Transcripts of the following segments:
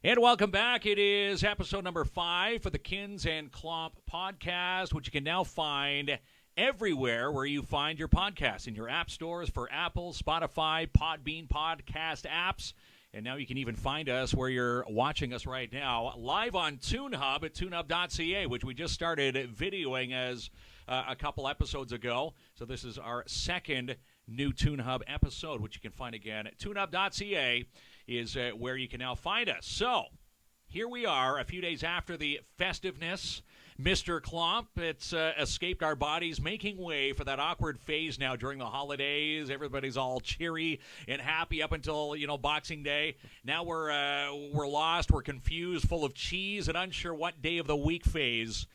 And welcome back. It is episode number 5 for the KINZ and Klomp podcast, which you can now find everywhere where you find your podcasts, in your app stores for Apple, Spotify, Podbean podcast apps. And now you can even find us where you're watching us right now, live on TuneHub at tunehub.ca, which we just started videoing as a couple episodes ago. So this is our second new TuneHub episode, which you can find again at tunehub.ca is where you can now find us. So here we are a few days after the festiveness. Mr. Klomp, it's escaped our bodies, making way for that awkward phase now during the holidays. Everybody's all cheery and happy up until, Boxing Day. Now we're lost, we're confused, full of cheese, and unsure what day of the week phase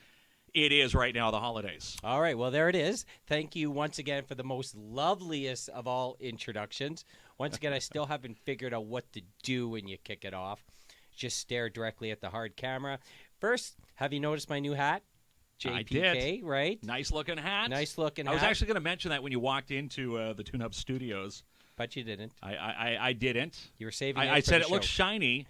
it is right now, the holidays. All right, well, there it is. Thank you once again for the most loveliest of all introductions. Once again, I still haven't figured out what to do when you kick it off. Just stare directly at the hard camera. First, have you noticed my new hat? JPK, I did. Right? Nice-looking hat. Nice-looking hat. I was actually going to mention that when you walked into the TuneHub studios. But you didn't. I didn't. You were saving it I for said the it show. Looks shiny.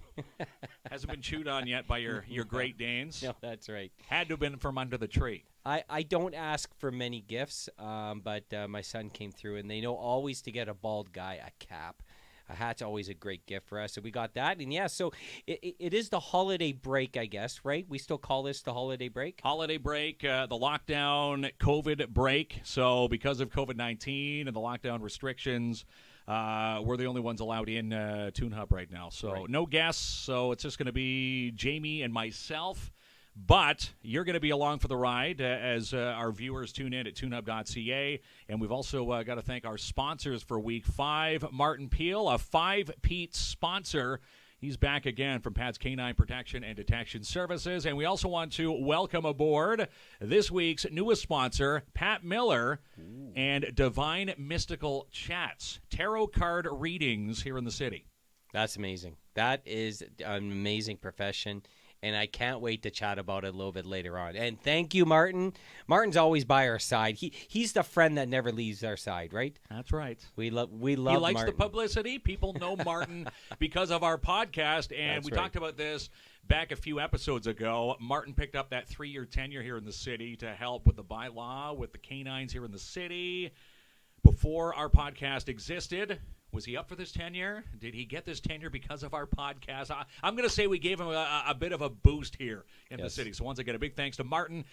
Hasn't been chewed on yet by your Great Danes. No, that's right. Had to have been from under the tree. I don't ask for many gifts, but my son came through, and they know always to get a bald guy a cap. A hat's always a great gift for us, so we got that. And, yeah, so it is the holiday break, I guess, right? We still call this the holiday break? Holiday break, the lockdown, COVID break. So because of COVID-19 and the lockdown restrictions, we're the only ones allowed in TuneHub right now. So Right. No guests, so it's just going to be Jamie and myself. But you're going to be along for the ride as our viewers tune in at tunehub.ca. And we've also got to thank our sponsors for Week 5. Martin Peel, a 5-Pete sponsor. He's back again from Pat's Canine Protection and Detection Services. And we also want to welcome aboard this week's newest sponsor, Pat Miller and Divine Mystical Chats, tarot card readings here in the city. That's amazing. That is an amazing profession. And I can't wait to chat about it a little bit later on. And thank you, Martin. Martin's always by our side. He's the friend that never leaves our side, right? That's right. We love He likes Martin. the publicity. People know Martin because of our podcast. And That's we right. talked about this back a few episodes ago. Martin picked up that 3-year tenure here in the city to help with the bylaw, with the canines here in the city. Before our podcast existed, was he up for this tenure? Did he get this tenure because of our podcast? I'm going to say we gave him a bit of a boost here in the city. So once again, a big thanks to Martin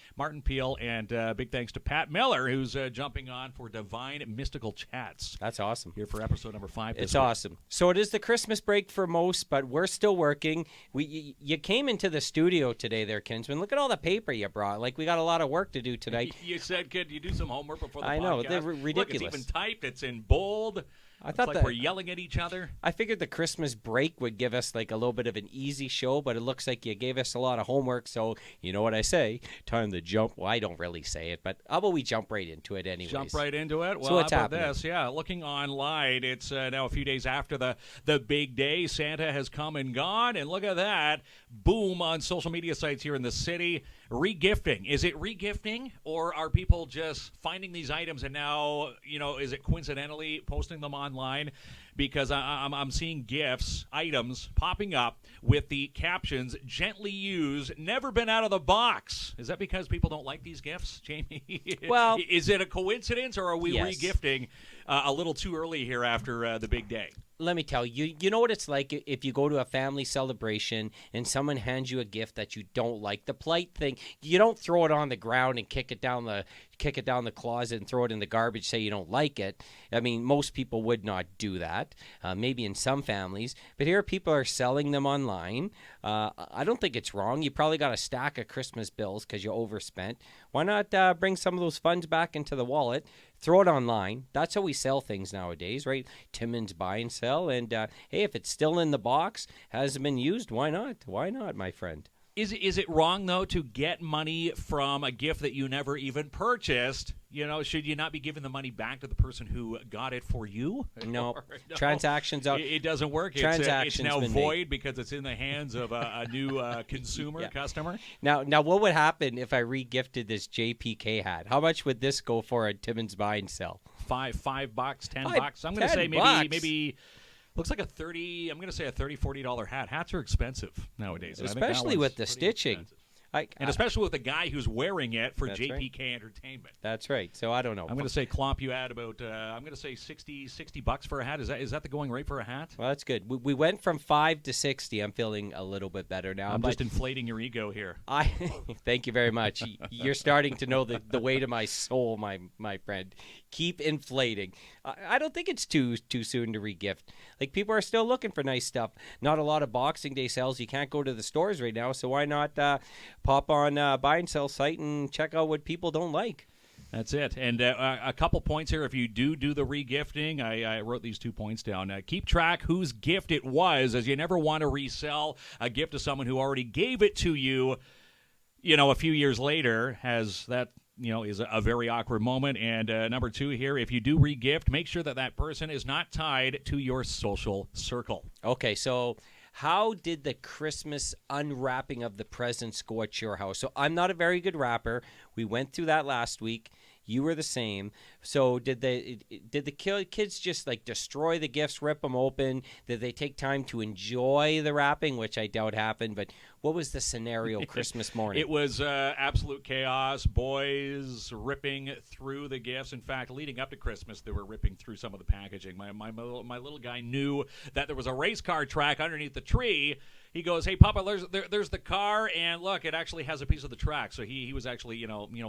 Peel, and big thanks to Pat Miller, who's jumping on for Divine Mystical Chats. That's awesome. Here for episode number 5. It's awesome. So it is the Christmas break for most, but we're still working. You came into the studio today there, Kinsman. Look at all the paper you brought. Like, we got a lot of work to do tonight. You said, could you do some homework before the podcast? I know. They're ridiculous. Look, it's even typed. It's in bold. I It's thought like that we're yelling at each other. I figured the Christmas break would give us like a little bit of an easy show, but it looks like you gave us a lot of homework. So you know what I say? Time to jump. Well, I don't really say it, but how about we jump right into it anyways? Jump right into it. Well, So what's how about happening? this? Yeah, looking online, it's now a few days after the big day. Santa has come and gone, and look at that. Boom on social media sites here in the city. Regifting. Is it regifting, or are people just finding these items and now, is it coincidentally posting them online? Because I'm seeing gifts, items popping up with the captions, gently used, never been out of the box. Is that because people don't like these gifts, Jamie? Well, is it a coincidence, or are we yes. regifting a little too early here after the big day? Let me tell you, you know what it's like if you go to a family celebration and someone hands you a gift that you don't like. The polite thing, you don't throw it on the ground and kick it down the closet and throw it in the garbage, say you don't like it. I mean, most people would not do that, maybe in some families. But here people are selling them online. I don't think it's wrong. You probably got a stack of Christmas bills because you overspent. Why not bring some of those funds back into the wallet? Throw it online. That's how we sell things nowadays, right? Timmins buy and sell. And, hey, if it's still in the box, hasn't been used, why not? Why not, my friend? Is it wrong, though, to get money from a gift that you never even purchased? Should you not be giving the money back to the person who got it for you? No. Or, no. Transactions out. It doesn't work. It's now void because it's in the hands of a new consumer, customer. Now, what would happen if I re-gifted this JPK hat? How much would this go for at Timmins Buy and Sell? $5, $10. I'm going to $10 say maybe Looks like a $30, I'm going to say a $30, $40 hat. Hats are expensive nowadays. and I think that Especially with one's the pretty stitching. expensive. And especially with the guy who's wearing it for That's JPK right. Entertainment. That's right. So I don't know. I'm going to say, Klomp, you had about, I'm going to say $60 for a hat. Is that the going rate for a hat? Well, that's good. We went from 5 to 60. I'm feeling a little bit better now. I'm just inflating your ego here. Thank you very much. You're starting to know the weight of my soul, my friend. Keep inflating. I don't think it's too soon to regift. Like, people are still looking for nice stuff. Not a lot of Boxing Day sales. You can't go to the stores right now, so why not pop on buy and sell site and check out what people don't like. That's it. And a couple points here. If you do the regifting, I wrote these 2 points down. Keep track whose gift it was, as you never want to resell a gift to someone who already gave it to you, a few years later, has that, is a very awkward moment. And number 2 here, if you do regift, make sure that person is not tied to your social circle. Okay, so how did the Christmas unwrapping of the presents go at your house? So I'm not a very good wrapper. We went through that last week. You were the same. So did the kids just like destroy the gifts, rip them open? Did they take time to enjoy the wrapping, which I doubt happened? But what was the scenario Christmas morning? It was absolute chaos. Boys ripping through the gifts. In fact, leading up to Christmas, they were ripping through some of the packaging. My little guy knew that there was a race car track underneath the tree. He goes, "Hey, Papa, there's the car, and look, it actually has a piece of the track." So he was actually,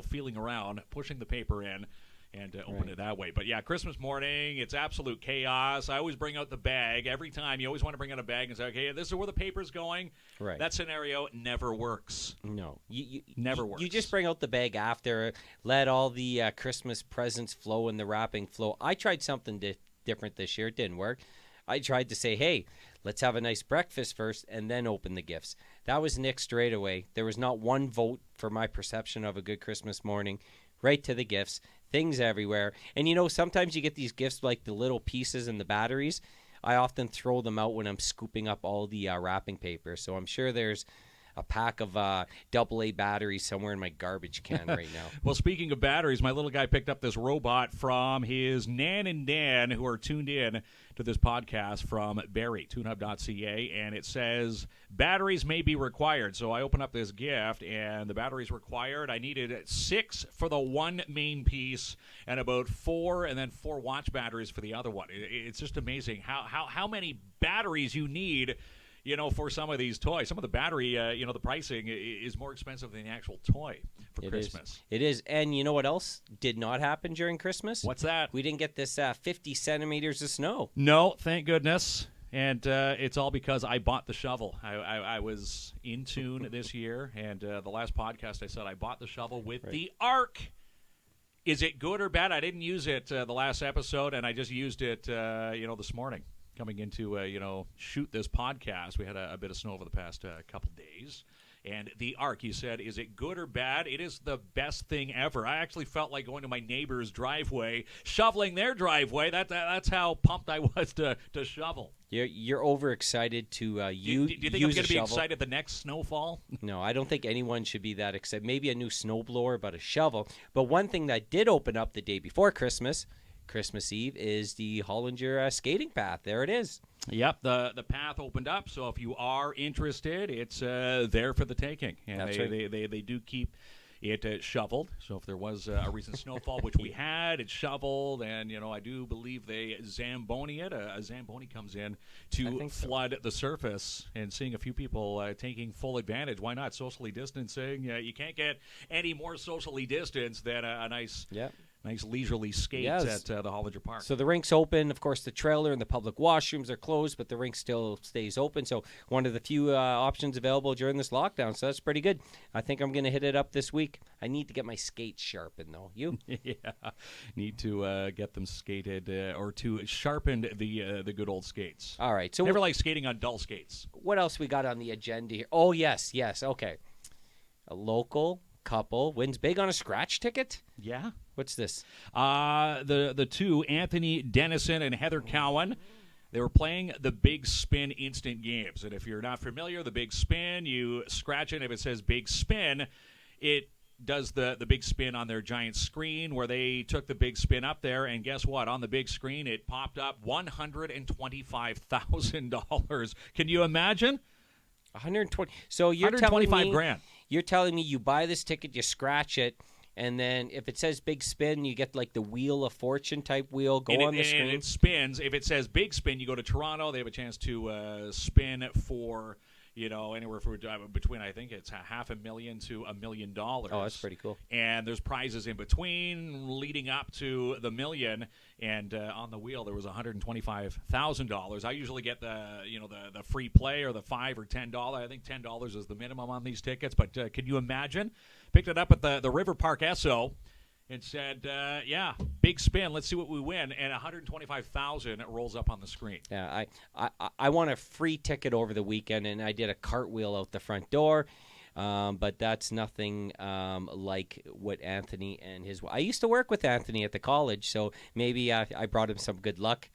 feeling around, pushing the paper in, and opened it that way. But yeah, Christmas morning, it's absolute chaos. I always bring out the bag every time. You always want to bring out a bag and say, "Okay, this is where the paper's going." Right. That scenario never works. No, never works. You just bring out the bag after, let all the Christmas presents flow and the wrapping flow. I tried something different this year. It didn't work. I tried to say, hey, let's have a nice breakfast first and then open the gifts. That was nixed straight away. There was not one vote for my perception of a good Christmas morning. Right to the gifts, things everywhere. And sometimes you get these gifts like the little pieces and the batteries. I often throw them out when I'm scooping up all the wrapping paper. So I'm sure there's a pack of AA batteries somewhere in my garbage can right now. Well, speaking of batteries, my little guy picked up this robot from his Nan and Dan, who are tuned in to this podcast from Barrie, tunehub.ca, and it says batteries may be required. So I open up this gift, and the batteries required. I needed 6 for the one main piece, and about 4, and then 4 watch batteries for the other one. It's just amazing how many batteries you need. For some of these toys. Some of the battery, the pricing is more expensive than the actual toy for Christmas. It is. And you know what else did not happen during Christmas? What's that? We didn't get this 50 centimeters of snow. No, thank goodness. And it's all because I bought the shovel. I was in tune this year, and the last podcast I said I bought the shovel with the Arc. Is it good or bad? I didn't use it the last episode, and I just used it, this morning. Coming into, shoot this podcast. We had a bit of snow over the past couple days. And the Arc, you said, is it good or bad? It is the best thing ever. I actually felt like going to my neighbor's driveway, shoveling their driveway. That's how pumped I was to shovel. You're overexcited to use Do you think I'm going to be excited the next snowfall? No, I don't think anyone should be that excited. Maybe a new snowblower, but a shovel. But one thing that did open up the day before Christmas Eve, is the Hollinger skating path. There it is. Yep, the path opened up, so if you are interested, it's there for the taking. And That's right. They do keep it shoveled, so if there was a recent snowfall, which we had, it's shoveled, and I do believe they Zamboni it. A Zamboni comes in to flood the surface, and seeing a few people taking full advantage. Why not? Socially distancing. You can't get any more socially distanced than a nice... Yep. Nice leisurely skates at the Hollinger Park. So the rink's open. Of course, the trailer and the public washrooms are closed, but the rink still stays open. So one of the few options available during this lockdown. So that's pretty good. I think I'm going to hit it up this week. I need to get my skates sharpened, though. You? Yeah. Need to get them skated or to sharpen the good old skates. All right. So never like skating on dull skates. What else we got on the agenda here? Oh, yes. Okay. A local couple wins big on a scratch ticket? Yeah. What's this? The two, Anthony Dennison and Heather Cowan, they were playing the Big Spin instant games. And if you're not familiar, the Big Spin, you scratch it. If it says Big Spin, it does the big spin on their giant screen where they took the big spin up there, and guess what? On the big screen, it popped up $125,000. Can you imagine? 120. So you're 125 telling me, grand. You're telling me you buy this ticket, you scratch it, and then if it says big spin, you get like the Wheel of Fortune type wheel on the screen. And it spins. If it says big spin, you go to Toronto. They have a chance to spin for, anywhere between, I think it's $500,000 to $1 million. Oh, that's pretty cool. And there's prizes in between leading up to the million. And on the wheel, there was $125,000. I usually get the free play or the $5 or $10. I think $10 is the minimum on these tickets. But can you imagine? Picked it up at the River Park Esso and said, big spin. Let's see what we win. And $125,000 rolls up on the screen. Yeah, I won a free ticket over the weekend, and I did a cartwheel out the front door. But that's nothing like what Anthony and his. I used to work with Anthony at the college, so maybe I brought him some good luck.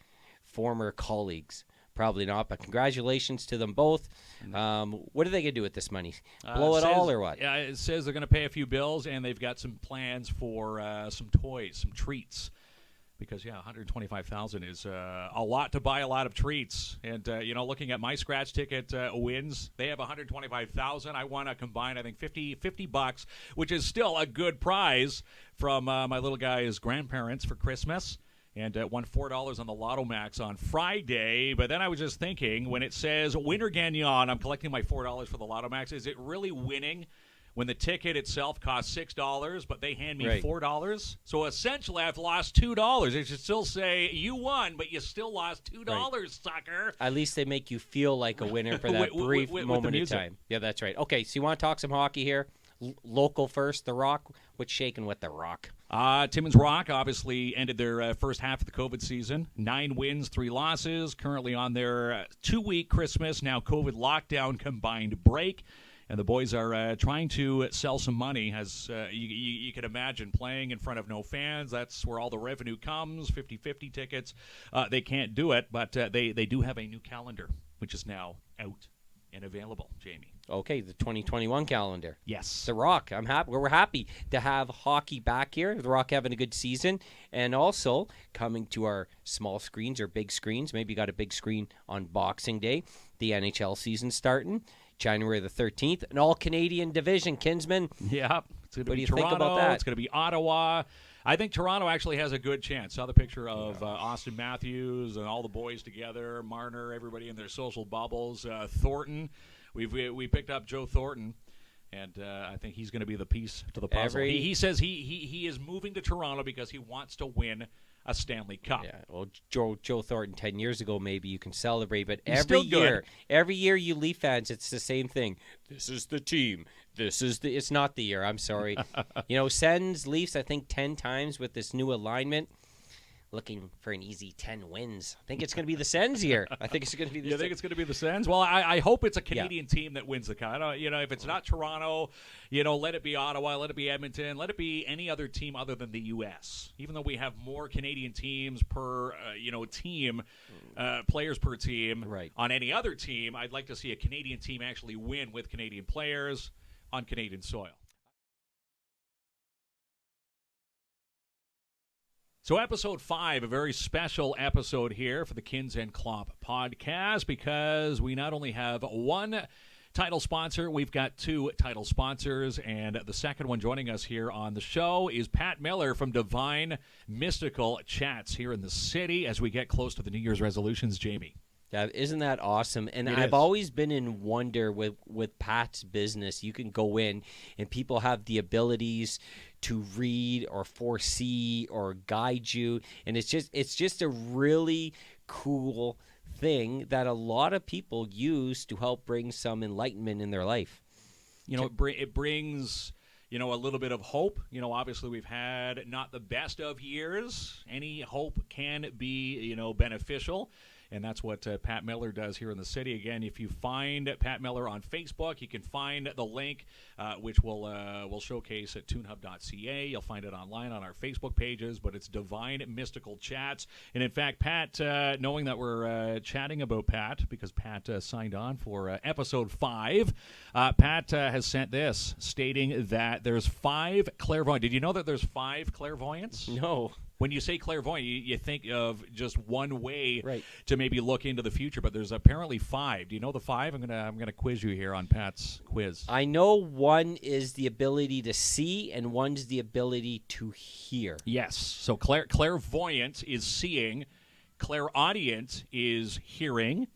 Former colleagues. Probably not, but congratulations to them both. What are they going to do with this money? Blow it all or what? Yeah, it says they're going to pay a few bills, and they've got some plans for some toys, some treats. Because, $125,000 is a lot to buy a lot of treats. And, looking at my scratch ticket wins, they have $125,000. I won a combined, I think, $50, which is still a good prize from my little guy's grandparents for Christmas. And won $4 on the Lotto Max on Friday. But then I was just thinking, when it says winner gagnant, I'm collecting my $4 for the Lotto Max. Is it really winning when the ticket itself costs $6, but they hand me $4? So essentially, I've lost $2. It should still say you won, but you still lost $2, sucker. At least they make you feel like a winner for that brief moment of time. Yeah, that's right. Okay, so you want to talk some hockey here? Local first, The Rock. What's shaking with The Rock? Timmins Rock obviously ended their first half of the COVID season. 9 wins, 3 losses. Currently on their 2-week Christmas, now COVID lockdown combined break. And the boys are trying to sell some money, as you can imagine, playing in front of no fans. That's where all the revenue comes, 50-50 tickets. They can't do it, but they do have a new calendar, which is now out and available, Jamie. Okay, the 2021 calendar. Yes. The Rock. I'm happy. We're happy to have hockey back here. The Rock having a good season, and also coming to our small screens or big screens. Maybe you got a big screen on Boxing Day. The NHL season starting January the 13th. An all-Canadian division, Kinsman. Yeah. It's going to be Toronto. Think about that? It's going to be Ottawa. I think Toronto actually has a good chance. Saw the picture of Austin Matthews and all the boys together, Marner, everybody in their social bubbles. Thornton, we picked up Joe Thornton, and I think he's going to be the piece to the puzzle. He says he is moving to Toronto because he wants to win a Stanley Cup. Yeah, well, Joe Thornton 10 years ago, maybe you can celebrate, but He's every year you Leaf fans, it's the same thing. This is the team. It's not the year. I'm sorry. Sens Leafs, I think 10 times with this new alignment. Looking for an easy 10 wins. I think it's going to be the Sens here. I think it's going to be the You think it's going to be the Sens? Well, I hope it's a Canadian team that wins the cup. If it's not Toronto, let it be Ottawa, let it be Edmonton, let it be any other team other than the U.S. Even though we have more Canadian teams per, team, players per team. Right. On any other team, I'd like to see a Canadian team actually win with Canadian players on Canadian soil. So episode 5, a very special episode here for the KINZ and Klomp podcast, because we not only have one title sponsor, we've got 2 title sponsors, and the second one joining us here on the show is Pat Miller from Divine Mystical Chats here in the city as we get close to the New Year's resolutions, Jamie. Yeah, isn't that awesome? And It I've is. always been in wonder with Pat's business. You can go in and people have the abilities to read or foresee or guide you, and it's just a really cool thing that a lot of people use to help bring some enlightenment in their life. It brings a little bit of hope. Obviously we've had not the best of years. Any hope can be beneficial. And that's what Pat Miller does here in the city. Again, if you find Pat Miller on Facebook, you can find the link, which we'll showcase at tunehub.ca. You'll find it online on our Facebook pages, but it's Divine Mystical Chats. And in fact, Pat, knowing that we're chatting about Pat, because Pat signed on for episode 5, Pat has sent this, stating that there's 5 clairvoyants. Did you know that there's 5 clairvoyants? No. When you say clairvoyant, you think of just one way Right. to maybe look into the future, but there's apparently 5. Do you know the 5? I'm gonna quiz you here on Pat's quiz. I know one is the ability to see and one's the ability to hear. Yes. So clairvoyant is seeing, clairaudient is hearing,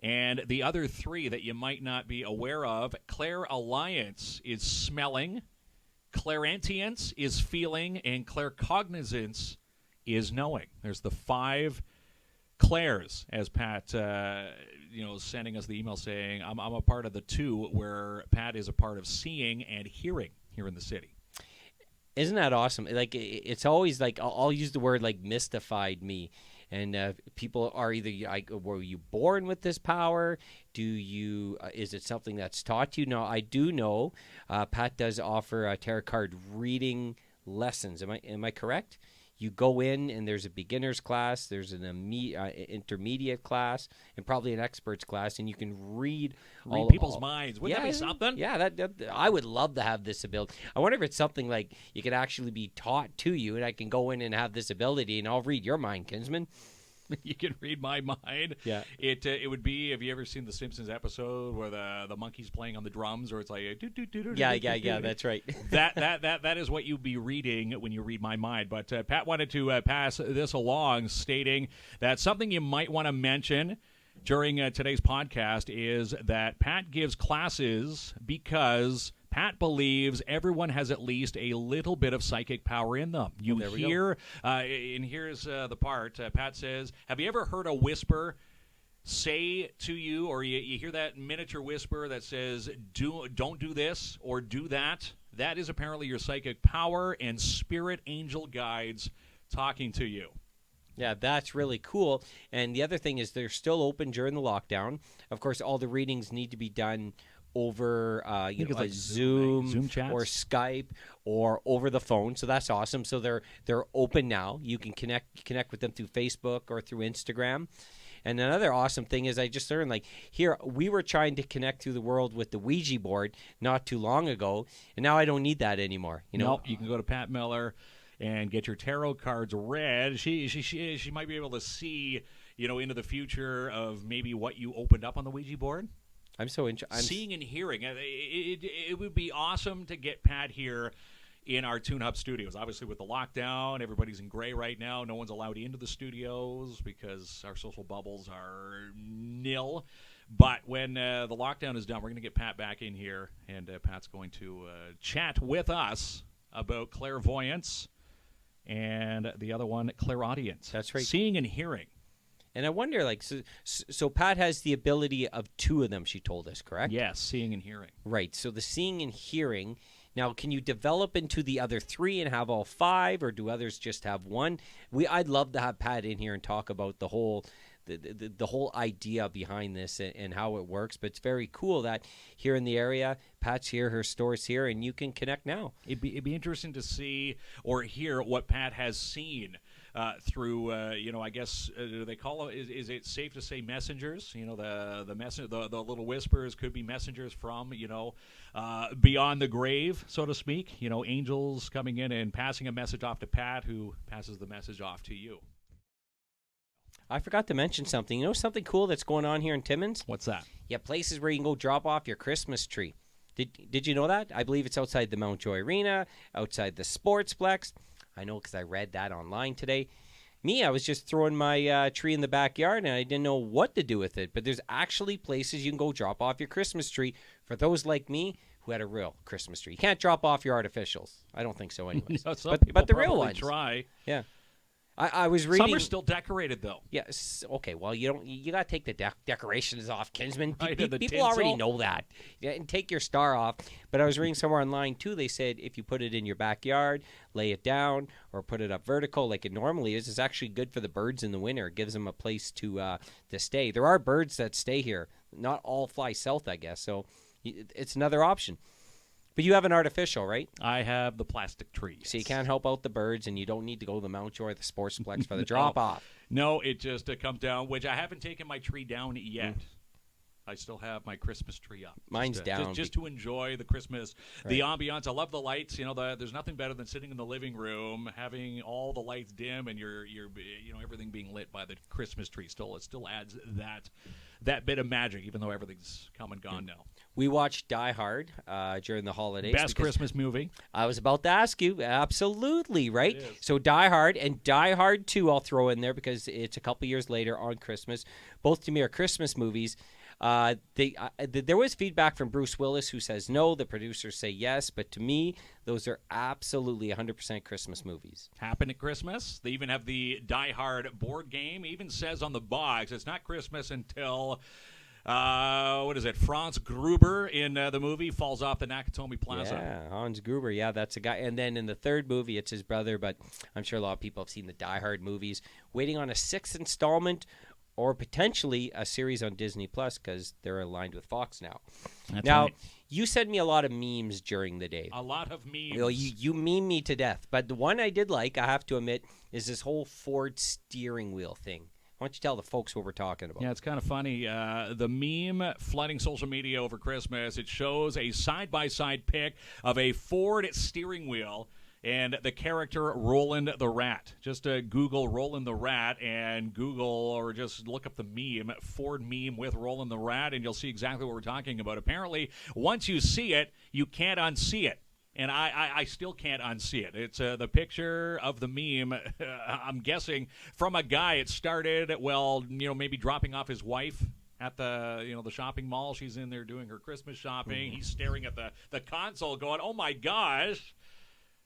and the other 3 that you might not be aware of, clairalliance is smelling, clairentience is feeling, and claircognizance is knowing. There's the 5 clairs, as Pat, sending us the email saying, I'm a part of the 2 where Pat is a part of seeing and hearing here in the city. Isn't that awesome? Like, it's always like, I'll use the word like mystified me. And people are either like, were you born with this power? Is it something that's taught you? No, I do know Pat does offer tarot card reading lessons. Am I correct? You go in and there's a beginner's class, there's an intermediate class, and probably an expert's class, and you can read people's minds. Wouldn't that be something? Yeah, that I would love to have this ability. I wonder if it's something like you could actually be taught to you, and I can go in and have this ability, and I'll read your mind, Kinsman. You can read my mind. Yeah. It would be, have you ever seen the Simpsons episode where the monkey's playing on the drums, or it's like Yeah, that's right. that is what you'd be reading when you read my mind. But Pat wanted to pass this along, stating that something you might want to mention during today's podcast is that Pat gives classes because Pat believes everyone has at least a little bit of psychic power in them. You hear, and here's the part. Pat says, have you ever heard a whisper say to you, or you hear that miniature whisper that says, don't do this or do that? That is apparently your psychic power and spirit angel guides talking to you. Yeah, that's really cool. And the other thing is they're still open during the lockdown. Of course, all the readings need to be done over like Zoom chats or Skype or over the phone. So that's awesome. So they're open now. You can connect with them through Facebook or through Instagram. And another awesome thing is I just learned, like, here we were trying to connect through the world with the Ouija board not too long ago, and now I don't need that anymore. No, you can go to Pat Miller and get your tarot cards read. She might be able to see, into the future of maybe what you opened up on the Ouija board. I'm so interested. Seeing and hearing. It would be awesome to get Pat here in our Tune Hub studios. Obviously, with the lockdown, everybody's in gray right now. No one's allowed into the studios because our social bubbles are nil. But when the lockdown is done, we're going to get Pat back in here, and Pat's going to chat with us about clairvoyance and the other one, clairaudience. That's right. Seeing and hearing. And I wonder, like, so Pat has the ability of 2 of them, she told us, correct? Yes, seeing and hearing. Right. So the seeing and hearing. Now, can you develop into the other 3 and have all 5, or do others just have 1? I'd love to have Pat in here and talk about the whole idea behind this and how it works. But it's very cool that here in the area, Pat's here, her store's here, and you can connect now. It'd be interesting to see or hear what Pat has seen through, I guess they call it. Is it safe to say messengers? The little whispers could be messengers from beyond the grave, so to speak. Angels coming in and passing a message off to Pat, who passes the message off to you. I forgot to mention something. You know something cool that's going on here in Timmins? What's that? Yeah, places where you can go drop off your Christmas tree. Did you know that? I believe it's outside the Mount Joy Arena, outside the Sportsplex. I know because I read that online today. I was just throwing my tree in the backyard, and I didn't know what to do with it. But there's actually places you can go drop off your Christmas tree for those like me who had a real Christmas tree. You can't drop off your artificials. I don't think so anyways. No, but the real ones. Try. Yeah. I was reading. Some are still decorated, though. Yes. Okay. Well, you got to take the decorations off, Kinsman. Right, the People already tinsel. know that. Yeah, and take your star off. But I was reading somewhere online too. They said if you put it in your backyard, lay it down, or put it up vertical like it normally is, it's actually good for the birds in the winter. It gives them a place to stay. There are birds that stay here. Not all fly south, I guess. So it's another option. But you have an artificial, right? I have the plastic tree. So you can't help out the birds, and you don't need to go to the Mountjoy or the Sportsplex for the drop-off. No, it just comes down, which I haven't taken my tree down yet. I still have my Christmas tree up. Mine's down. Just to enjoy the Christmas, the ambiance. I love the lights. There's nothing better than sitting in the living room, having all the lights dim, and your everything being lit by the Christmas tree. It still adds that bit of magic, even though everything's come and gone now. We watched Die Hard during the holidays. Best Christmas movie. I was about to ask you. Absolutely, right? So Die Hard and Die Hard 2 I'll throw in there because it's a couple years later on Christmas. Both to me are Christmas movies. There was feedback from Bruce Willis who says no. The producers say yes. But to me, those are absolutely 100% Christmas movies. Happen at Christmas. They even have the Die Hard board game. Even says on the box it's not Christmas until... what is it? Franz Gruber in the movie falls off the Nakatomi Plaza. Yeah, Hans Gruber. Yeah, that's a guy. And then in the third movie, it's his brother. But I'm sure a lot of people have seen the Die Hard movies. Waiting on a 6th installment or potentially a series on Disney Plus because they're aligned with Fox now. That's now, right. You sent me a lot of memes during the day. A lot of memes. Well, you meme me to death. But the one I did like, I have to admit, is this whole Ford steering wheel thing. Why don't you tell the folks what we're talking about? Yeah, it's kind of funny. The meme flooding social media over Christmas, it shows a side-by-side pic of a Ford steering wheel and the character Roland the Rat. Just Google Roland the Rat and Google or just look up the meme, Ford meme with Roland the Rat, and you'll see exactly what we're talking about. Apparently, once you see it, you can't unsee it. And I still can't unsee it. It's the picture of the meme, I'm guessing, from a guy. It started, maybe dropping off his wife at the shopping mall. She's in there doing her Christmas shopping. He's staring at the console going, oh, my gosh.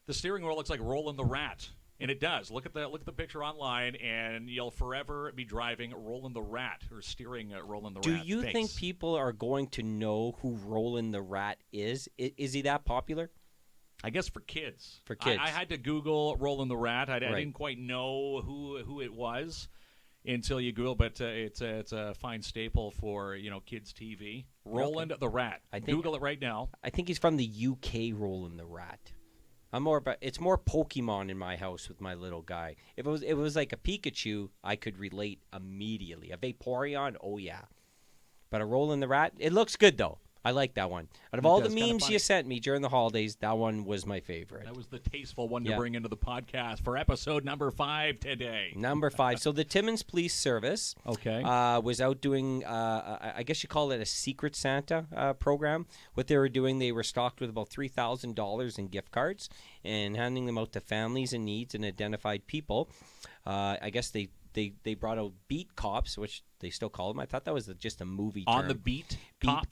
The steering wheel looks like Roland the Rat. And it does. Look at the picture online, and you'll forever be driving Roland the Rat or steering Roland the Rat. Do you think people are going to know who Roland the Rat is? Is he that popular? I guess for kids. For kids. I had to Google Roland the Rat. I didn't quite know who it was until you Google, but it's a fine staple for kids TV. Roland the Rat. Google it right now. I think he's from the UK. Roland the Rat. It's more Pokemon in my house with my little guy. If it was like a Pikachu, I could relate immediately. A Vaporeon, oh yeah. But a Roland the Rat, it looks good though. I like that one. Out of all the memes you sent me during the holidays, that one was my favorite. That was the tasteful one to bring into the podcast for episode number 5 today. Number 5. So the Timmins Police Service was out doing, I guess you call it a Secret Santa program. What they were doing, they were stocked with about $3,000 in gift cards and handing them out to families in needs and identified people. I guess they brought out beat cops, which they still call them. I thought that was just a movie term. On the beat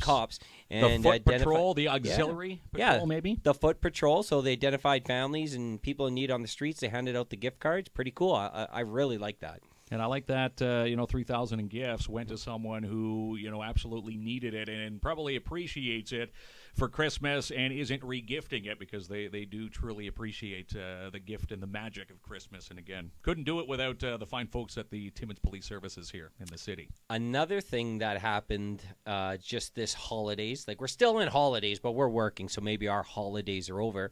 cops. And the foot patrol, the auxiliary patrol, maybe? The foot patrol. So they identified families and people in need on the streets. They handed out the gift cards. Pretty cool. I really like that. And I like that, $3,000 in gifts went to someone who, absolutely needed it and probably appreciates it for Christmas and isn't re-gifting it because they do truly appreciate the gift and the magic of Christmas. And again, couldn't do it without the fine folks at the Timmins Police Services here in the city. Another thing that happened just this holidays, like we're still in holidays, but we're working, so maybe our holidays are over.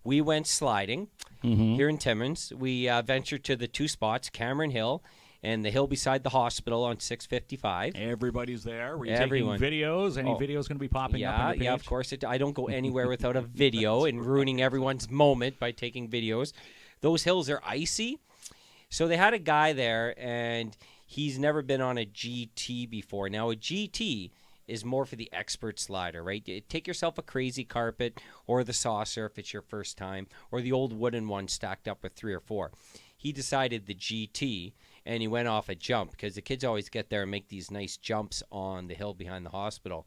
We went sliding here in Timmins. We ventured to the 2 spots, Cameron Hill and the hill beside the hospital on 655. Everybody's there. Were you taking videos? Any videos going to be popping up on your page? Yeah, of course. I don't go anywhere without a video and ruining everyone's moment by taking videos. Those hills are icy. So they had a guy there, and he's never been on a GT before. Now, a GT is more for the expert slider, right? Take yourself a crazy carpet or the saucer if it's your first time, or the old wooden one stacked up with 3 or 4. He decided the GT, and he went off a jump because the kids always get there and make these nice jumps on the hill behind the hospital.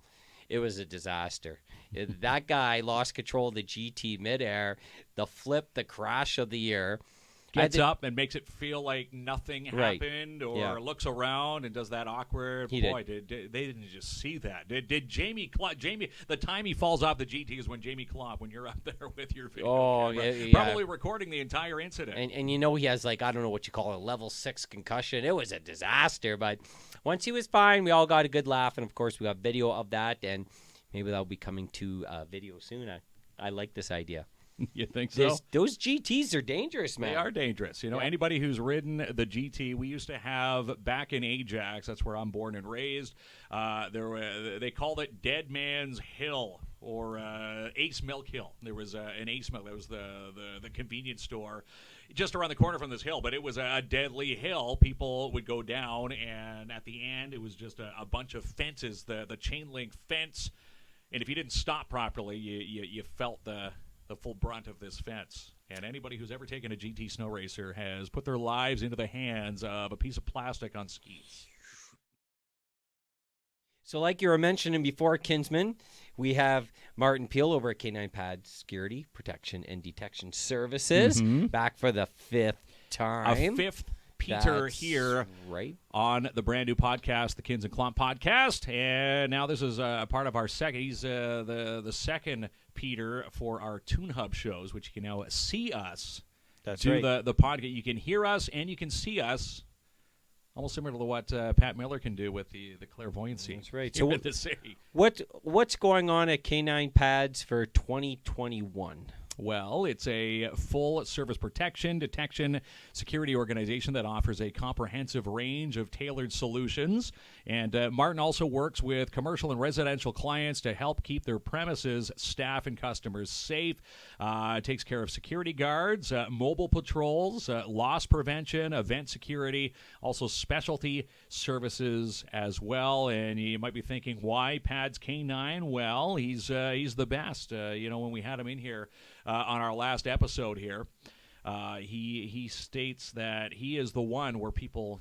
It was a disaster. That guy lost control of the GT midair, the flip, the crash of the year. gets up and makes it feel like nothing Right. happened, or Yeah. looks around and does that awkward. He Boy, did they didn't just see that? Did Jamie the time he falls off the GT is when Jamie Klomp, when you're up there with your video camera, yeah. probably recording the entire incident. And you know he has, like, I don't know what you call it, a level 6 concussion. It was a disaster, but once he was fine, we all got a good laugh, and of course we got video of that, and maybe that'll be coming to video soon. I like this idea. You think so? Those GTs are dangerous, man. They are dangerous. You know, anybody who's ridden the GT, we used to have back in Ajax, that's where I'm born and raised, they called it Dead Man's Hill, or Ace Milk Hill. There was an Ace Milk. That was the convenience store just around the corner from this hill, but it was a deadly hill. People would go down, and at the end, it was just a bunch of fences, the chain link fence, and if you didn't stop properly, you felt the full brunt of this fence. And anybody who's ever taken a GT snow racer has put their lives into the hands of a piece of plastic on skis. So like you were mentioning before, Kinsman, we have Martin Peel over at K9 Pad Security, Protection, and Detection Services, back for the 5th time. A 5th Peter That's here right. on the brand new podcast, the KINZ and Klomp podcast. And now this is a part of our second. He's the second Peter for our Tune Hub shows, which you can now see us do the podcast. You can hear us and you can see us. Almost similar to what Pat Miller can do with the clairvoyancy. That's right. So what's going on at K9 Pads for 2021? Well, it's a full-service protection, detection, security organization that offers a comprehensive range of tailored solutions. And Martin also works with commercial and residential clients to help keep their premises, staff, and customers safe. Takes care of security guards, mobile patrols, loss prevention, event security, also specialty services as well. And you might be thinking, why Pads K9? Well, he's the best. When we had him in here on our last episode here, he states that he is the one where people,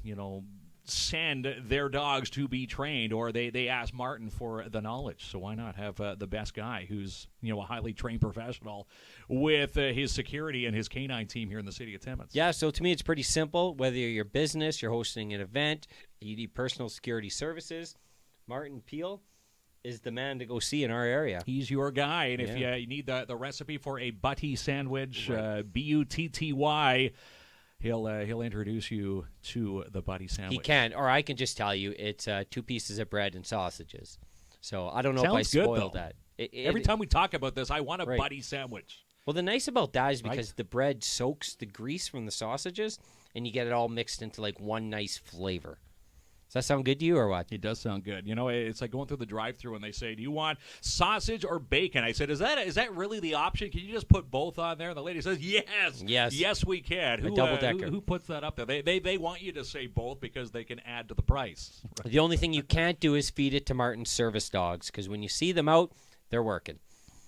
send their dogs to be trained, or they ask Martin for the knowledge. So why not have the best guy who's, a highly trained professional with his security and his canine team here in the city of Timmins? Yeah, so to me it's pretty simple. Whether you're your business, you're hosting an event, you need personal security services, Martin Peel is the man to go see in our area. He's your guy, and if you need the recipe for a butty sandwich, Butty, he'll introduce you to the butty sandwich. He can, or I can just tell you it's 2 pieces of bread and sausages. So I don't know if I Sounds good, spoiled though. that. Every time we talk about this, I want a butty sandwich. Well, the nice about that is because the bread soaks the grease from the sausages, and you get it all mixed into like one nice flavor. Does that sound good to you or what? It does sound good. It's like going through the drive-thru and they say, "Do you want sausage or bacon?" I said, "Is that really the option? Can you just put both on there?" And the lady says, "Yes, we can." Who puts that up there? They want you to say both because they can add to the price. Right? The only thing you can't do is feed it to Martin's service dogs, because when you see them out, they're working.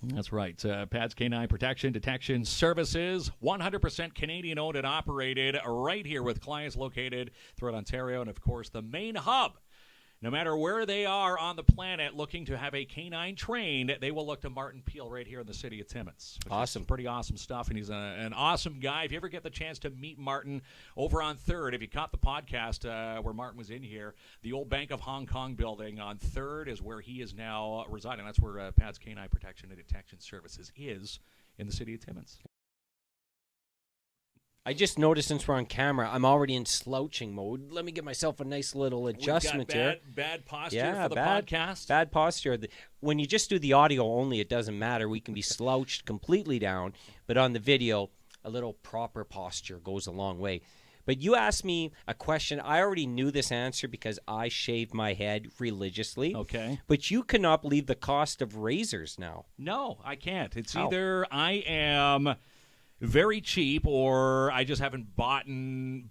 That's right. Pads K9 Protection, Detection Services, 100% Canadian-owned and operated, right here with clients located throughout Ontario, and, of course, the main hub. No matter where they are on the planet looking to have a canine trained, they will look to Martin Peel right here in the city of Timmins. Awesome. Pretty awesome stuff, and he's an awesome guy. If you ever get the chance to meet Martin over on 3rd, if you caught the podcast where Martin was in here, the old Bank of Hong Kong building on 3rd is where he is now residing. That's where Pat's Canine Protection and Detection Services is in the city of Timmins. I just noticed since we're on camera, I'm already in slouching mode. Let me give myself a nice little adjustment here. Bad posture for the podcast. Bad posture. When you just do the audio only, it doesn't matter. We can be slouched completely down. But on the video, a little proper posture goes a long way. But you asked me a question. I already knew this answer because I shave my head religiously. Okay. But you cannot believe the cost of razors now. No, I can't. It's either I am very cheap, or I just haven't bought new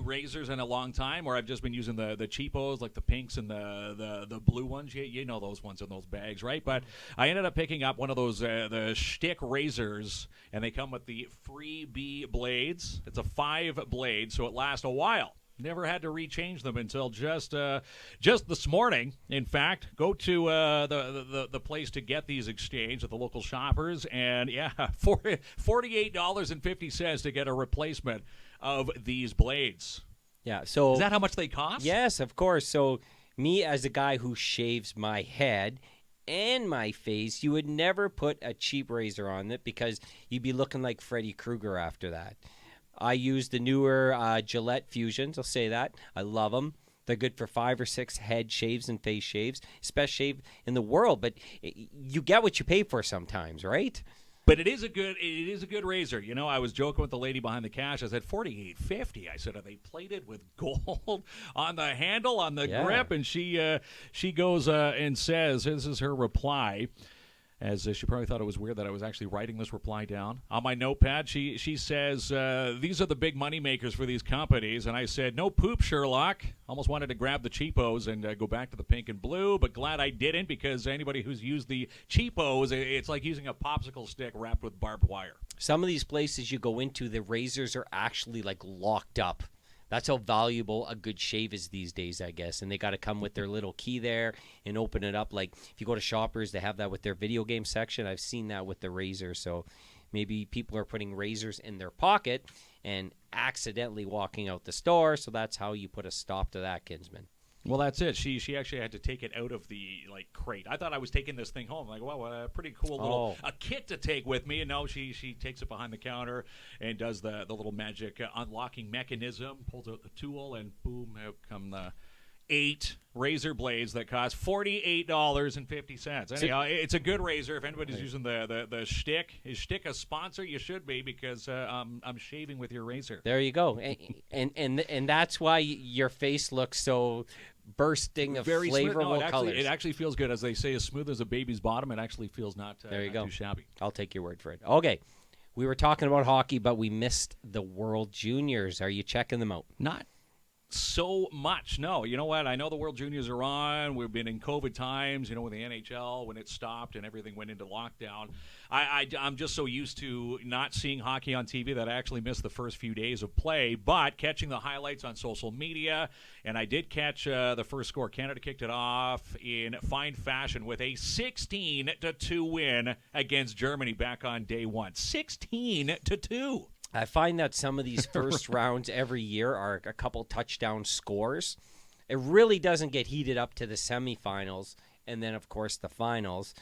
razors in a long time, or I've just been using the cheapos, like the pinks and the blue ones. You know those ones in those bags, right? But I ended up picking up one of those the shtick razors, and they come with the freebie blades. It's a 5 blade, so it lasts a while. Never had to rechange them until just this morning. In fact, go to the place to get these exchanged at the local shoppers, and yeah, $48.50 to get a replacement of these blades. Yeah. So is that how much they cost? Yes, of course. So me, as a guy who shaves my head and my face, you would never put a cheap razor on it because you'd be looking like Freddy Krueger after that. I use the newer Gillette Fusions. I'll say that. I love them. They're good for 5 or 6 head shaves and face shaves. It's best shave in the world, but you get what you pay for sometimes, right? But it is a good razor. You know, I was joking with the lady behind the cash. I said $48.50. I said, are they plated with gold on the handle, on the grip? And she goes and says, this is her reply. As she probably thought it was weird that I was actually writing this reply down. On my notepad, she says, these are the big money makers for these companies. And I said, no poop, Sherlock. Almost wanted to grab the cheapos and go back to the pink and blue, but glad I didn't because anybody who's used the cheapos, it's like using a popsicle stick wrapped with barbed wire. Some of these places you go into, the razors are actually like locked up. That's how valuable a good shave is these days, I guess. And they got to come with their little key there and open it up. Like if you go to Shoppers, they have that with their video game section. I've seen that with the razor. So maybe people are putting razors in their pocket and accidentally walking out the store. So that's how you put a stop to that, Kinsman. Well, that's it. She actually had to take it out of the crate. I thought I was taking this thing home. Like, wow, a pretty cool little a kit to take with me. And no, she takes it behind the counter and does the little magic unlocking mechanism, pulls out the tool, and boom, out come the 8 razor blades that cost $48.50. Anyhow, it's a good razor. If anybody's using the shtick, is shtick a sponsor? You should be because I'm shaving with your razor. There you go, and that's why your face looks so bursting of very flavorful colors. It actually feels good. As they say, as smooth as a baby's bottom, it actually feels not too shabby. I'll take your word for it. Okay, we were talking about hockey, but we missed the World Juniors. Are you checking them out? Not so much. No. You know what? I know the World Juniors are on. We've been in COVID times, with the NHL when it stopped and everything went into lockdown. I'm just so used to not seeing hockey on TV that I actually missed the first few days of play, but catching the highlights on social media, and I did catch the first score. Canada kicked it off in fine fashion with a 16-2 win against Germany back on day one. 16-2. I find that some of these first rounds every year are a couple touchdown scores. It really doesn't get heated up to the semifinals and then, of course, the finals.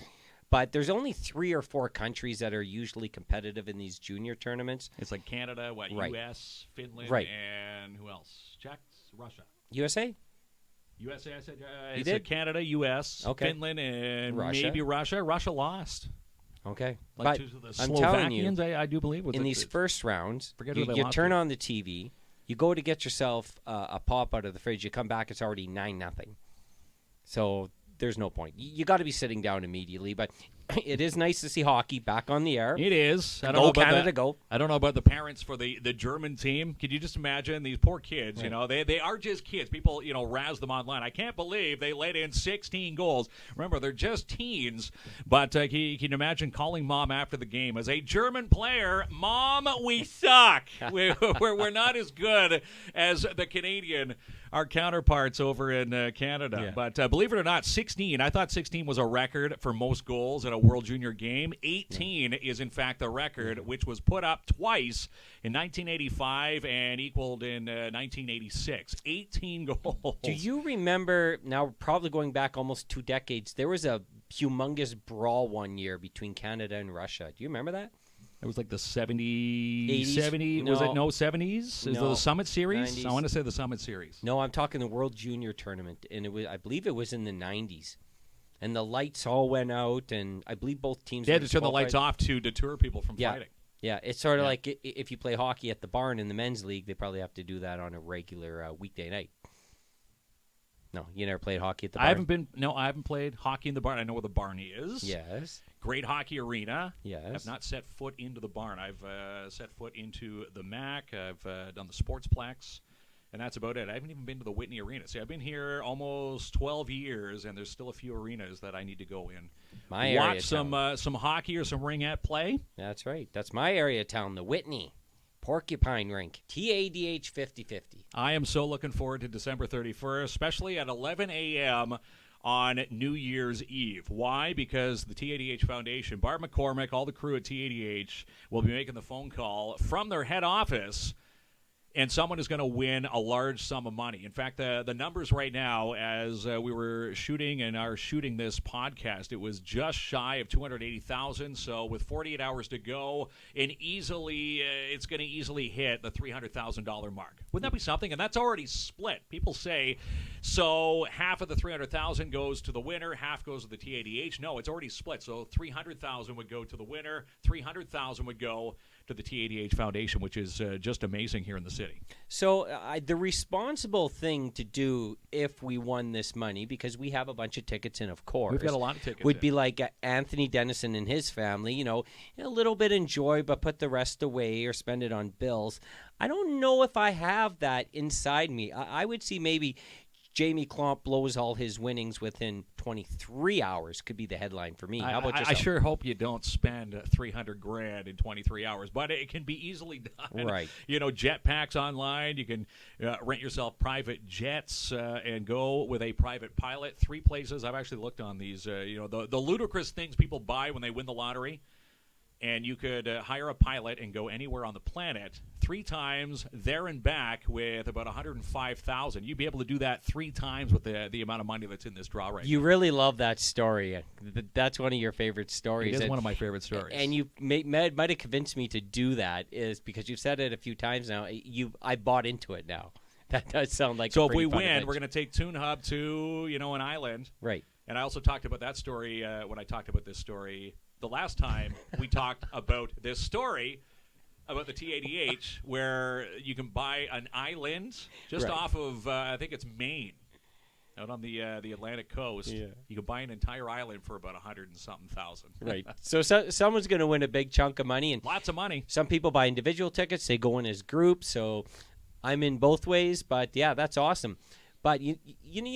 But there's only 3 or 4 countries that are usually competitive in these junior tournaments. It's like Canada, U.S., Finland, and who else? Czechs, Russia. USA? USA, I said. It's Canada, U.S., Finland, and maybe Russia. Russia lost. Okay. Like to the Slovakians, I do believe. In these first rounds, you turn on the TV, you go to get yourself a pop out of the fridge, you come back, it's already 9-0. So there's no point. You got to be sitting down immediately, but it is nice to see hockey back on the air. It is. Go Canada, go. I don't know about the parents for the German team. Could you just imagine these poor kids? Right. They are just kids. People razz them online. I can't believe they let in 16 goals. Remember, they're just teens. But can you imagine calling mom after the game as a German player? Mom, we suck. we're not as good as the Canadian. Our counterparts over in Canada. Yeah. But believe it or not, 16. I thought 16 was a record for most goals in a World Junior game. 18 is, in fact, the record, which was put up twice in 1985 and equaled in 1986. 18 goals. Do you remember, now probably going back almost 2 decades, there was a humongous brawl one year between Canada and Russia. Do you remember that? It was like the 70s. No. Was it 70s? Is it the Summit Series? 90s. I want to say the Summit Series. No, I'm talking the World Junior Tournament, and I believe it was in the 90s. And the lights all went out, and I believe both teams... They had to turn the lights off to deter people from fighting. Yeah, it's sort of like if you play hockey at the barn in the men's league, they probably have to do that on a regular weekday night. No, you never played hockey at the barn? I haven't played hockey in the barn. I know where the barn is. Yes. Great hockey arena. Yes. I've not set foot into the barn. I've set foot into the MAC. I've done the Sportsplex, and that's about it. I haven't even been to the Whitney Arena. See, I've been here almost 12 years, and there's still a few arenas that I need to go in. My area watch some hockey or some ringette play. That's right. That's my area of town, the Whitney. Porcupine Rink, TADH 50/50. I am so looking forward to December 31st, especially at 11 a.m. on New Year's Eve. Why? Because the TADH Foundation, Barb McCormick, all the crew at TADH will be making the phone call from their head office, and someone is going to win a large sum of money. In fact, the numbers right now, as we were shooting and are shooting this podcast, it was just shy of $280,000. So with 48 hours to go, and it's going to easily hit the $300,000 mark. Wouldn't that be something? And that's already split. People say, so half of the $300,000 goes to the winner, half goes to the TADH. No, it's already split. So $300,000 would go to the winner, $300,000 would go to the TADH Foundation, which is just amazing here in the city. So the responsible thing to do if we won this money, because we have a bunch of tickets in, of course. We've got a lot of tickets would be like Anthony Dennison and his family, a little bit enjoy, but put the rest away or spend it on bills. I don't know if I have that inside me. I would see maybe Jamie Klomp blows all his winnings within 23 hours could be the headline for me. How about yourself? I sure hope you don't spend $300,000 in 23 hours, but it can be easily done. Right. Jetpacks online. You can rent yourself private jets and go with a private pilot. 3 places. I've actually looked on these. The ludicrous things people buy when they win the lottery. And you could hire a pilot and go anywhere on the planet 3 times there and back with about $105,000. You'd be able to do that 3 times with the amount of money that's in this draw right now. You really love that story. That's one of your favorite stories. It is one of my favorite stories. And you might have convinced me to do that is because you've said it a few times now. I bought into it now. That does sound like so. A if we fun win, adventure. we're going to take Toon Hub to an island. Right. And I also talked about that story when I talked about this story the last time we talked about this story about the TADH, where you can buy an island just off of I think it's Maine, out on the Atlantic coast. Yeah. You can buy an entire island for about $100,000. Right. So someone's going to win a big chunk of money, and Lots of money. some people buy individual tickets. They go in as groups. So I'm in both ways, but yeah, that's awesome. But you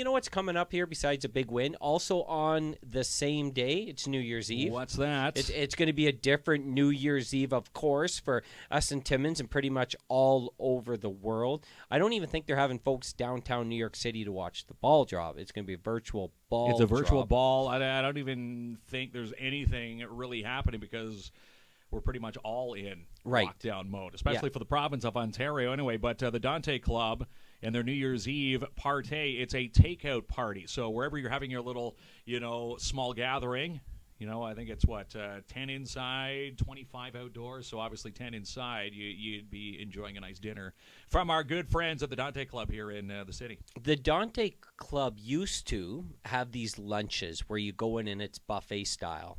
know what's coming up here besides a big win? Also on the same day, it's New Year's Eve. What's that? It's going to be a different New Year's Eve, of course, for us in Timmins and pretty much all over the world. I don't even think they're having folks downtown New York City to watch the ball drop. It's going to be a virtual ball It's a virtual drop. ball. I don't even think there's anything really happening because we're pretty much all in lockdown mode, especially for the province of Ontario anyway. But the Dante Club and their New Year's Eve party, it's a takeout party. So wherever you're having your little, small gathering, I think it's 10 inside, 25 outdoors. So obviously 10 inside, you'd be enjoying a nice dinner from our good friends at the Dante Club here in the city. The Dante Club used to have these lunches where you go in and it's buffet style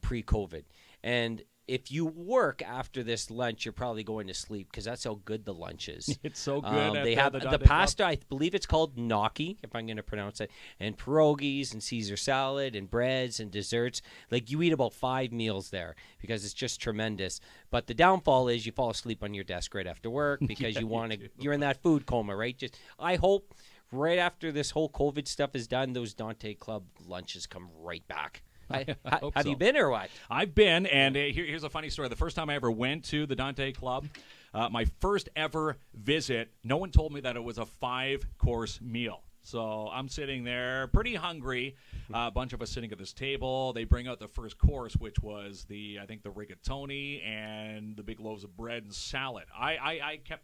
pre-COVID. And if you work after this lunch, you're probably going to sleep because that's how good the lunch is. It's so good. They have the the pasta, I believe it's called gnocchi, if I'm going to pronounce it, and pierogies and Caesar salad and breads and desserts. Like you eat about 5 meals there because it's just tremendous. But the downfall is you fall asleep on your desk right after work because you're in that food coma, right? I hope right after this whole COVID stuff is done, those Dante Club lunches come right back. Have you been or what? I've been, and here's a funny story. The first time I ever went to the Dante Club, my first ever visit, no one told me that it was a 5-course meal. So I'm sitting there pretty hungry. A bunch of us sitting at this table. They bring out the first course, which was the rigatoni and the big loaves of bread and salad. I kept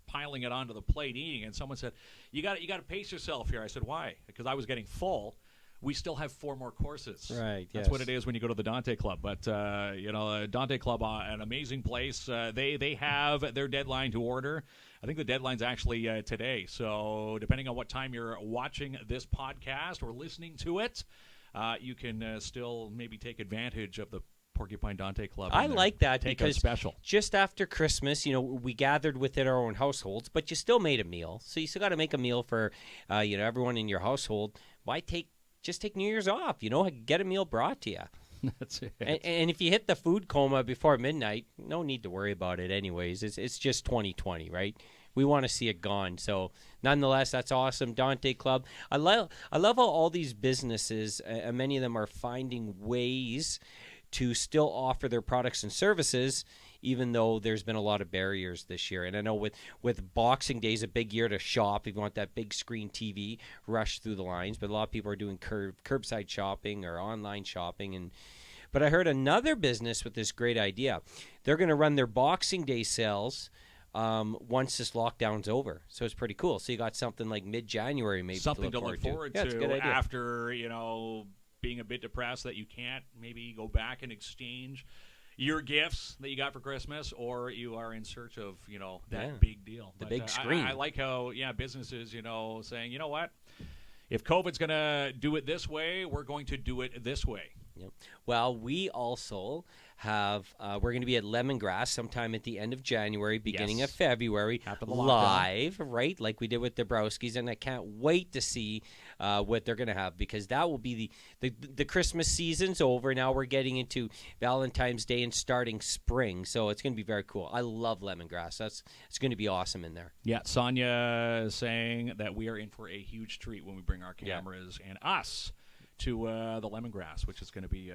piling it onto the plate eating, and someone said, you got to pace yourself here. I said, why? Because I was getting full. We still have 4 more courses. Right. That's what it is when you go to the Dante Club. But Dante Club, an amazing place. They have their deadline to order. I think the deadline's actually today. So depending on what time you're watching this podcast or listening to it, you can still maybe take advantage of the Porcupine Dante Club. I like that because special. Just after Christmas, we gathered within our own households, but you still made a meal. So you still got to make a meal for everyone in your household. Why just take New Year's off, get a meal brought to you. That's it. And if you hit the food coma before midnight, no need to worry about it anyways. It's just 2020, right? We want to see it gone. So nonetheless, that's awesome. Dante Club. I love how all these businesses, many of them are finding ways to still offer their products and services, even though there's been a lot of barriers this year. And I know with Boxing Day is a big year to shop. If you want that big screen TV, rush through the lines. But a lot of people are doing curbside shopping or online shopping. But I heard another business with this great idea. They're going to run their Boxing Day sales once this lockdown's over. So it's pretty cool. So you got something like mid-January maybe something to look forward to. Yeah, it's a good idea. After, being a bit depressed that you can't maybe go back and exchange your gifts that you got for Christmas, or you are in search of, that big deal. The big screen. I like how, businesses, saying, you know what? If COVID's going to do it this way, we're going to do it this way. Yep. Well, we also have we're going to be at Lemongrass sometime at the end of January, beginning of February, live, right, like we did with the Browskis, and I can't wait to see what they're going to have, because that will be the Christmas season's over. Now we're getting into Valentine's Day and starting spring, so it's going to be very cool. I love Lemongrass. It's going to be awesome in there. Yeah, Sonia is saying that we are in for a huge treat when we bring our cameras and us to the Lemongrass, which is going to be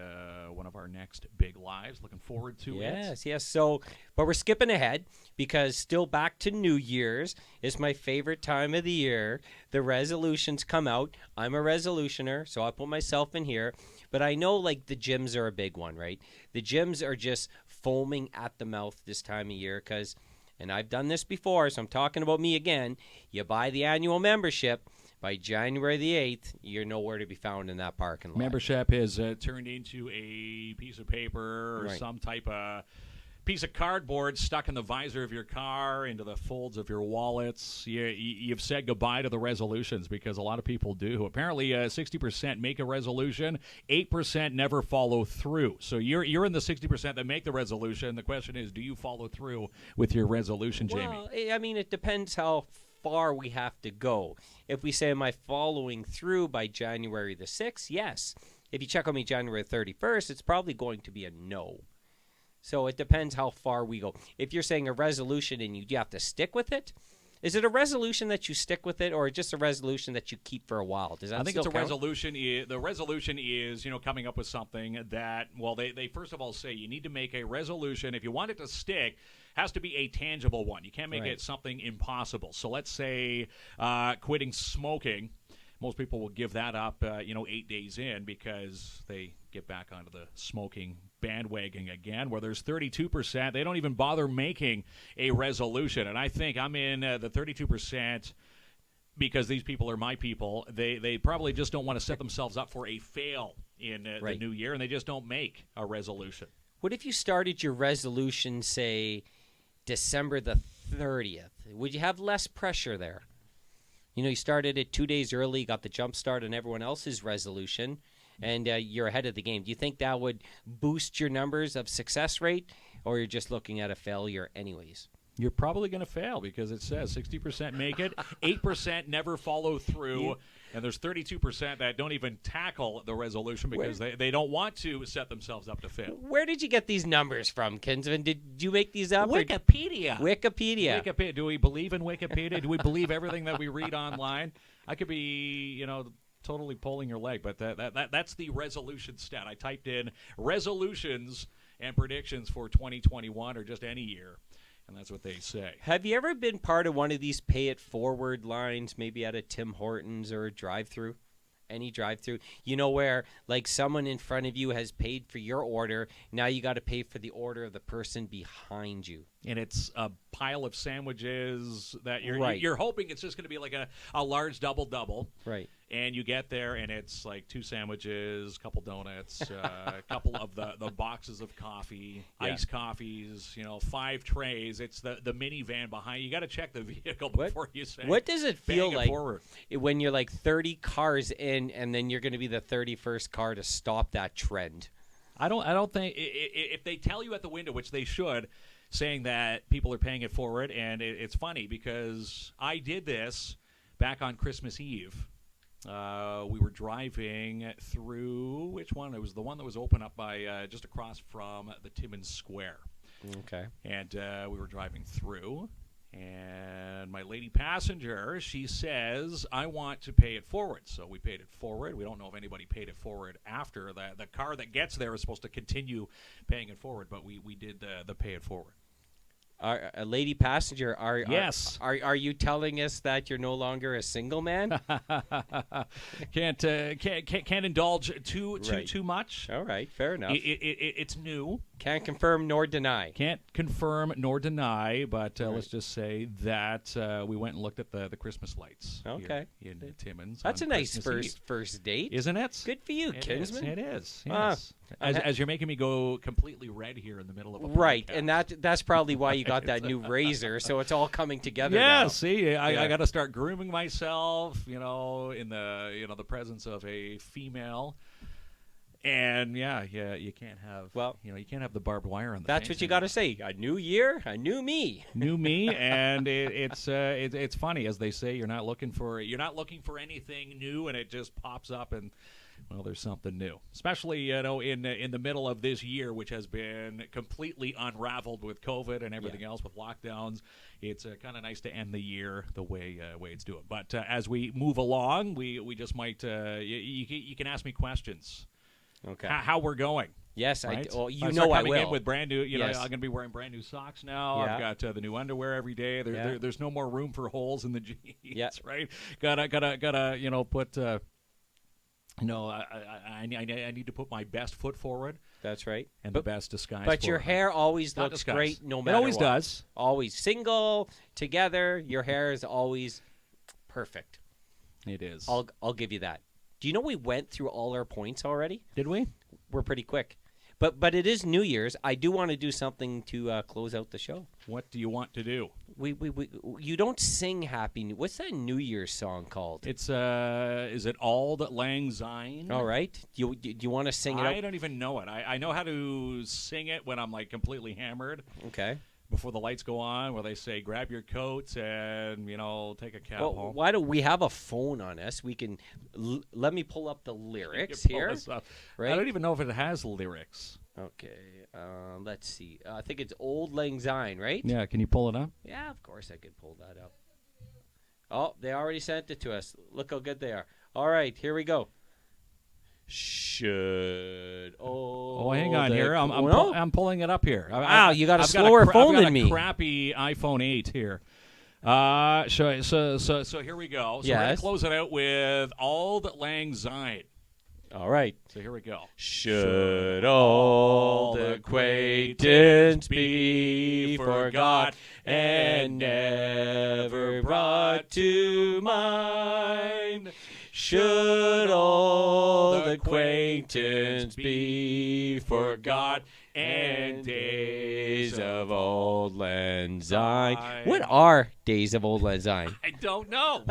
one of our next big lives. Looking forward to it. Yes. So, but we're skipping ahead because still back to New Year's is my favorite time of the year. The resolutions come out. I'm a resolutioner, so I put myself in here. But I know, like, the gyms are a big one, right? The gyms are just foaming at the mouth this time of year because, and I've done this before, so I'm talking about me again, you buy the annual membership. By January the 8th, you're nowhere to be found in that parking lot. Membership is turned into a piece of paper or some type of piece of cardboard stuck in the visor of your car, into the folds of your wallets. You've said goodbye to the resolutions, because a lot of people do. Apparently, 60% make a resolution, 8% never follow through. So you're in the 60% that make the resolution. The question is, do you follow through with your resolution, Jamie? Well, I mean, it depends how far we have to go. If we say, am I following through by January the 6th? Yes. If you check on me January 31st, it's probably going to be a no. So it depends how far we go. If you're saying a resolution and you have to stick with it, is it a resolution that you stick with it, or just a resolution that you keep for a while? Does that I think still it's a count? resolution. The resolution is, coming up with something that, well, they first of all say you need to make a resolution. If you want it to stick, has to be a tangible one. You can't make it something impossible. So let's say quitting smoking. Most people will give that up, 8 days in, because they get back onto the smoking bandwagon again, where there's 32%. They don't even bother making a resolution. And I think I'm in the 32% because these people are my people. They probably just don't want to set themselves up for a fail in the new year, and they just don't make a resolution. What if you started your resolution, say, December the 30th? Would you have less pressure there? You started it 2 days early, got the jump start on everyone else's resolution, and you're ahead of the game. Do you think that would boost your numbers of success rate, or you're just looking at a failure anyways? You're probably going to fail, because it says 60% make it, 8% never follow through, and there's 32% that don't even tackle the resolution because they don't want to set themselves up to fail. Where did you get these numbers from, Kinsman? Did you make these up? Wikipedia. Wikipedia. Do we believe in Wikipedia? Do we believe everything that we read online? I could be, totally pulling your leg, but that's the resolution stat. I typed in resolutions and predictions for 2021 or just any year, and that's what they say. Have you ever been part of one of these pay-it-forward lines, maybe at a Tim Hortons or a drive-through? Any drive-through? Where, like, someone in front of you has paid for your order, now you got to pay for the order of the person behind you. And it's a pile of sandwiches that you're hoping it's just going to be like a large double-double. Right. And you get there, and it's like 2 sandwiches, a couple donuts, a couple of the boxes of coffee, iced coffees, 5 trays. It's the minivan behind you. Got to check the vehicle before you say. What does it feel like forward. When you're like 30 cars in, and then you're going to be the 31st car to stop that trend? I don't think if they tell you at the window, which they should, saying that people are paying it forward, and it's funny because I did this back on Christmas Eve. We were driving through, which one? It was the one that was open up by just across from the Timmins Square. Okay. And we were driving through, And my lady passenger, she says, I want to pay it forward. So we paid it forward. We don't know if anybody paid it forward after that. The car that gets there is supposed to continue paying it forward, but we did the pay it forward. A lady passenger, Yes. Are you telling us that you're no longer a single man? Can't indulge too much. All right, fair enough. It's new. Can't confirm nor deny. Can't confirm nor deny, but let's just say that we went and looked at the Christmas lights. Okay. Here in Timmins. That's a on nice Christmas first date, isn't it? Good for you, Kinsman. It is. Yes. As you're making me go completely red here in the middle of a right, podcast. and that's probably why you got that new razor. So it's all coming together. Yeah. now. See, I got to start grooming myself. In the presence of a female. And you can't have you can't have the barbed wire on the. That's what you got to say. A new year, a new me. New me, and it's funny, as they say, you're not looking for anything new, and it just pops up, and there's something new. Especially in the middle of this year, which has been completely unraveled with COVID and everything else with lockdowns. It's kind of nice to end the year the way it's doing. But as we move along, we just might you can ask me questions. Okay. How we're going. Yes, right? I coming will. in with brand new, Yes. I'm going to be wearing brand new socks now. Yeah. I've got the new underwear every day. There's no more room for holes in the jeans, right? Gotta put, I need to put my best foot forward. That's right. And the best disguise But your hair always Not looks disguise. great no matter It always what. does. Always single, together, your hair is always perfect. It is. I'll give you that. Do you know we went through all our points already? Did we? We're pretty quick. But it is New Year's. I do want to do something to close out the show. What do you want to do? You don't sing Happy New. What's that New Year's song called? It's is it Auld Lang Syne? All right. Do you want to sing it out? I don't even know it. I know how to sing it when I'm like completely hammered. Okay. Before the lights go on, where they say, grab your coats and, take a cab home. Why don't we have a phone on us? We can let me pull up the lyrics Pull here. this up. Right? I don't even know if it has lyrics. Okay. Let's see. I think it's Auld Lang Syne, right? Yeah, can you pull it up? Yeah, of course I could pull that up. Oh, they already sent it to us. Look how good they are. All right, here we go. Should hang on here. I'm pulling it up here. Wow, you got a slower phone than me. I've got a crappy iPhone 8 here. So here we go. So we're gonna close it out with Auld Lang Syne. All right. So here we go. Should old acquaintance be forgot and never brought to mind? Should old acquaintance be forgot and days of Auld Lang Syne? What are days of Auld Lang Syne? I don't know.